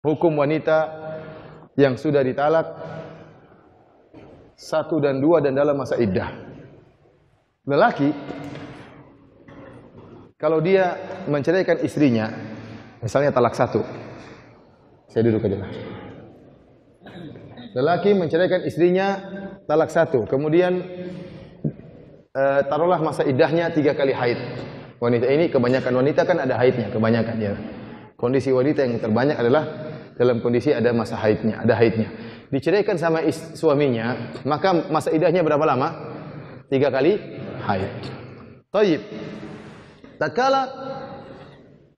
hukum wanita yang sudah ditalak 1 dan 2 dan dalam masa iddah. Lelaki kalau dia menceraikan istrinya, misalnya talak 1. Saya duduk aja lah. Lelaki menceraikan istrinya talak 1, kemudian taruhlah masa iddahnya 3 kali haid. Wanita ini, kebanyakan wanita kan ada haidnya, kebanyakan ya. Kondisi wanita yang terbanyak adalah dalam kondisi ada masa haidnya, ada haidnya. Diceraikan sama suaminya, maka masa iddahnya berapa lama? 3 kali haid. Taib. Tatkala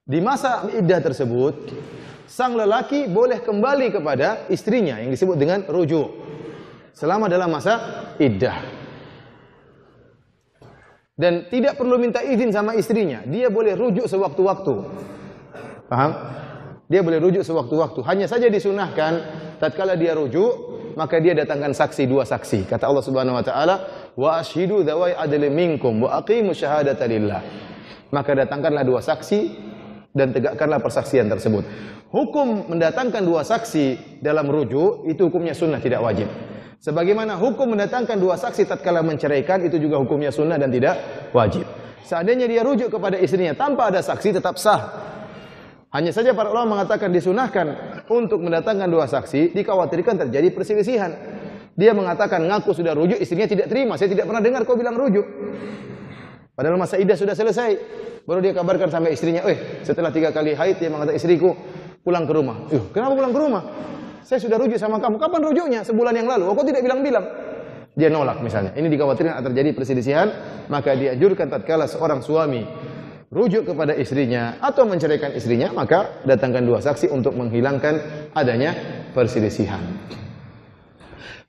di masa iddah tersebut, sang lelaki boleh kembali kepada istrinya yang disebut dengan rujuk selama dalam masa iddah. Dan tidak perlu minta izin sama istrinya, dia boleh rujuk sewaktu-waktu. Paham? Dia boleh rujuk sewaktu-waktu. Hanya saja disunahkan tatkala dia rujuk, maka dia datangkan saksi 2 saksi. Kata Allah Subhanahu wa taala, "Wa ashidu dzawai adlin minkum wa aqimu syahadata lillah." Maka datangkanlah 2 saksi dan tegakkanlah persaksian tersebut. Hukum mendatangkan 2 saksi dalam rujuk itu hukumnya sunnah, tidak wajib. Sebagaimana hukum mendatangkan 2 saksi tatkala menceraikan itu juga hukumnya sunnah dan tidak wajib. Seandainya dia rujuk kepada istrinya tanpa ada saksi tetap sah. Hanya saja para ulama mengatakan disunahkan untuk mendatangkan 2 saksi, dikhawatirkan terjadi perselisihan. Dia mengatakan ngaku sudah rujuk, istrinya tidak terima, saya tidak pernah dengar kau bilang rujuk. Padahal masa iddah sudah selesai. Baru dia kabarkan sama istrinya, setelah 3 kali haid dia mengatakan, istriku pulang ke rumah. Kenapa pulang ke rumah? Saya sudah rujuk sama kamu. Kapan rujuknya? Sebulan yang lalu. Kok tidak bilang-bilang? Dia nolak misalnya. Ini dikhawatirkan akan terjadi perselisihan, maka dianjurkan tatkala seorang suami rujuk kepada istrinya atau menceraikan istrinya, maka datangkan 2 saksi untuk menghilangkan adanya perselisihan.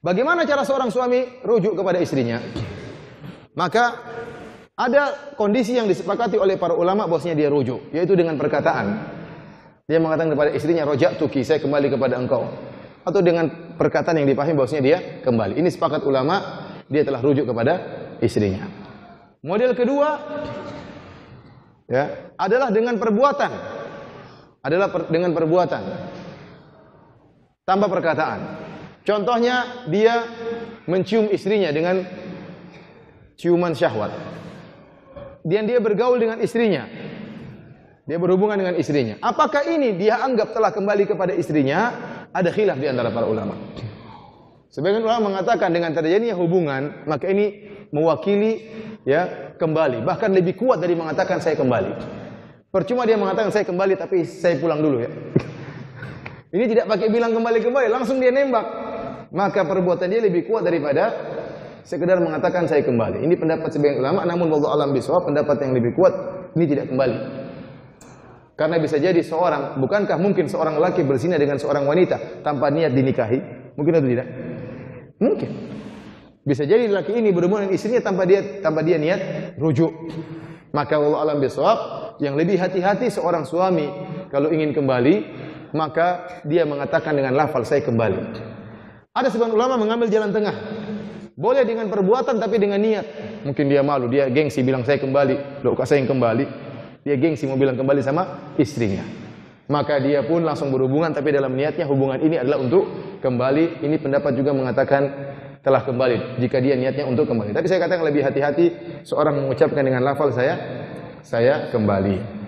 Bagaimana cara seorang suami rujuk kepada istrinya? Maka ada kondisi yang disepakati oleh para ulama bahwasanya dia rujuk, yaitu dengan perkataan. Dia mengatakan kepada istrinya, "Raja'tuki, saya kembali kepada engkau." Atau dengan perkataan yang dipahami bahwasanya dia kembali. Ini sepakat ulama, dia telah rujuk kepada istrinya. Model kedua ya, adalah dengan perbuatan. Dengan perbuatan tanpa perkataan. Contohnya dia mencium istrinya dengan ciuman syahwat. Dan dia bergaul dengan istrinya. Dia berhubungan dengan istrinya. Apakah ini dia anggap telah kembali kepada istrinya? Ada khilaf di antara para ulama. Sebagian ulama mengatakan dengan terjadinya hubungan, maka ini mewakili ya kembali. Bahkan lebih kuat dari mengatakan saya kembali. Percuma dia mengatakan saya kembali tapi saya pulang dulu ya. Ini tidak pakai bilang kembali-kembali, langsung dia nembak. Maka perbuatan dia lebih kuat daripada sekedar mengatakan saya kembali. Ini pendapat sebagian ulama, namun wallahu alam bisawab, pendapat yang lebih kuat ini tidak kembali. Karena bisa jadi seorang, bukankah mungkin seorang laki berzina dengan seorang wanita tanpa niat dinikahi? Mungkin atau tidak? Mungkin. Bisa jadi laki ini berhubungan dengan istrinya tanpa dia niat rujuk. Maka wallahu alam bisawab, yang lebih hati-hati seorang suami kalau ingin kembali, maka dia mengatakan dengan lafal saya kembali. Ada sebagian ulama mengambil jalan tengah. Boleh dengan perbuatan tapi dengan niat. Mungkin dia malu, dia gengsi bilang saya kembali. Loh, kok saya yang kembali? Dia gengsi mau bilang kembali sama istrinya. Maka dia pun langsung berhubungan tapi dalam niatnya hubungan ini adalah untuk kembali. Ini pendapat juga mengatakan telah kembali jika dia niatnya untuk kembali. Tapi saya katakan lebih hati-hati seorang mengucapkan dengan lafal saya kembali.